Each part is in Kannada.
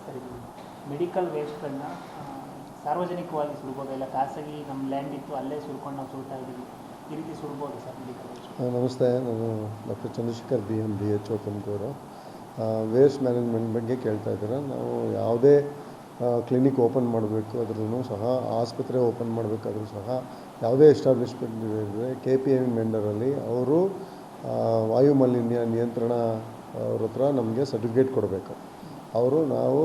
ಸರಿ, ಮೆಡಿಕಲ್ ವೇಸ್ಟನ್ನು ಸಾರ್ವಜನಿಕವಾಗಿ ಸುಡ್ಬೋದು, ಇಲ್ಲ ಖಾಸಗಿ ನಮ್ಮ ಲ್ಯಾಂಡ್ ಇತ್ತು ಅಲ್ಲೇ ಸುಡ್ಕೊಂಡು ನಾವು ಸುಡ್ತಾ ಇದ್ದೀವಿ, ಈ ರೀತಿ ಸುಡ್ಬೋದು ಸರ್ ಮೆಡಿಕಲ್ ವೇಸ್ಟ್? ನಮಸ್ತೆ, ನಾನು doctor Chandrashekhar BM Tumakuru. Waste management ಬಗ್ಗೆ ಕೇಳ್ತಾ ಇದ್ದೀರಾ. ನಾವು ಯಾವುದೇ ಕ್ಲಿನಿಕ್ ಓಪನ್ ಮಾಡಬೇಕು ಅದ್ರೂ ಸಹ, ಆಸ್ಪತ್ರೆ ಓಪನ್ ಮಾಡಬೇಕಾದ್ರೂ ಸಹ, ಯಾವುದೇ ಎಸ್ಟಾಬ್ಲಿಷ್ಮೆಂಟ್ ಇದೆ KPM ಮೆಂಡರಲ್ಲಿ ಅವರು ವಾಯು ಮಾಲಿನ್ಯ ನಿಯಂತ್ರಣ ಅವ್ರ ಹತ್ರ ನಮಗೆ ಸರ್ಟಿಫಿಕೇಟ್ ಕೊಡಬೇಕು. ಅವರು ನಾವು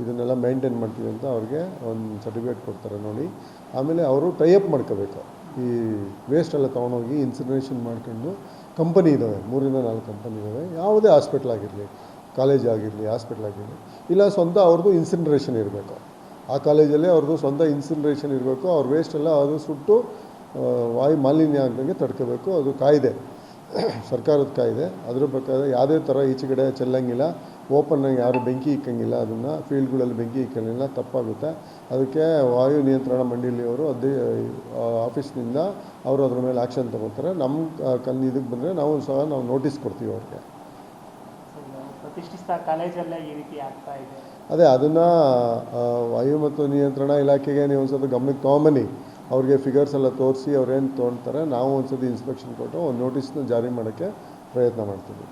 ಇದನ್ನೆಲ್ಲ ಮೇಂಟೈನ್ ಮಾಡ್ತೀವಿ ಅಂತ ಅವ್ರಿಗೆ ಒಂದು ಸರ್ಟಿಫಿಕೇಟ್ ಕೊಡ್ತಾರೆ ನೋಡಿ. ಆಮೇಲೆ ಅವರು ಟೈಅಪ್ ಮಾಡ್ಕೋಬೇಕು. ಈ ವೇಸ್ಟೆಲ್ಲ ತೊಗೊಂಡೋಗಿ ಇನ್ಸಿನರೇಷನ್ ಮಾಡ್ಕೊಂಡು ಕಂಪನಿ ಇದ್ದಾವೆ, 3-4 ಕಂಪನಿ ಇದ್ದಾವೆ. ಯಾವುದೇ ಹಾಸ್ಪಿಟ್ಲ್ ಆಗಿರಲಿ, ಕಾಲೇಜ್ ಆಗಿರಲಿ, ಹಾಸ್ಪಿಟ್ಲ್ ಆಗಿರಲಿ, ಇಲ್ಲ ಸ್ವಂತ ಅವ್ರದ್ದು ಇನ್ಸಿನರೇಷನ್ ಇರಬೇಕು. ಆ ಕಾಲೇಜಲ್ಲಿ ಅವ್ರದ್ದು ಸ್ವಂತ ಇನ್ಸಿನರೇಷನ್ ಇರಬೇಕು. ಅವ್ರ ವೇಸ್ಟೆಲ್ಲ ಅದು ಸುಟ್ಟು ವಾಯು ಮಾಲಿನ್ಯ ಆಗ್ದಂಗೆ ತಡ್ಕೋಬೇಕು. ಅದು ಕಾಯ್ದೆ, ಸರ್ಕಾರದ ಕಾಯ್ದೆ. ಅದ್ರ ಪ್ರಕಾರ ಯಾವುದೇ ಥರ ಈಚೆಗಡೆ ಚೆಲ್ಲಂಗಿಲ್ಲ, ಓಪನ್ನಾಗಿ ಯಾರು ಬೆಂಕಿ ಇಕ್ಕಂಗಿಲ್ಲ, ಅದನ್ನು ಫೀಲ್ಡ್ಗಳಲ್ಲಿ ಬೆಂಕಿ ಇಕ್ಕಂಗಿಲ್ಲ, ತಪ್ಪಾಗುತ್ತೆ. ಅದಕ್ಕೆ ವಾಯು ನಿಯಂತ್ರಣ ಮಂಡಳಿಯವರು ಆಫೀಸ್ನಿಂದ ಅವರು ಅದ್ರ ಮೇಲೆ ಆ್ಯಕ್ಷನ್ ತೊಗೊಳ್ತಾರೆ. ನಮ್ಮ ಇದಕ್ಕೆ ಬಂದರೆ ನಾವು ನೋಟಿಸ್ ಕೊಡ್ತೀವಿ ಅವ್ರಿಗೆ. ಪ್ರತಿಷ್ಠಿತ ಕಾಲೇಜಲ್ಲೇ ಈ ರೀತಿ ಆಗ್ತಾ ಇದೆ. ಅದೇ ಅದನ್ನು ವಾಯು ಮತ್ತು ನಿಯಂತ್ರಣ ಇಲಾಖೆಗೆ ನೀವು ಒಂದು ಸಲ ಗಮನಕ್ಕೆ ತೊಗೊಂಬನ್ನಿ. ಅವ್ರಿಗೆ ಫಿಗರ್ಸ್ ಎಲ್ಲ ತೋರಿಸಿ ಅವ್ರೇನು ತೊಗೊಳ್ತಾರೆ, ನಾವು ಒಂದು ಸತಿ ಇನ್ಸ್ಪೆಕ್ಷನ್ ಕೊಟ್ಟು ಒಂದು ನೋಟಿಸ್ನ ಜಾರಿ ಮಾಡೋಕ್ಕೆ ಪ್ರಯತ್ನ ಮಾಡ್ತೀವಿ.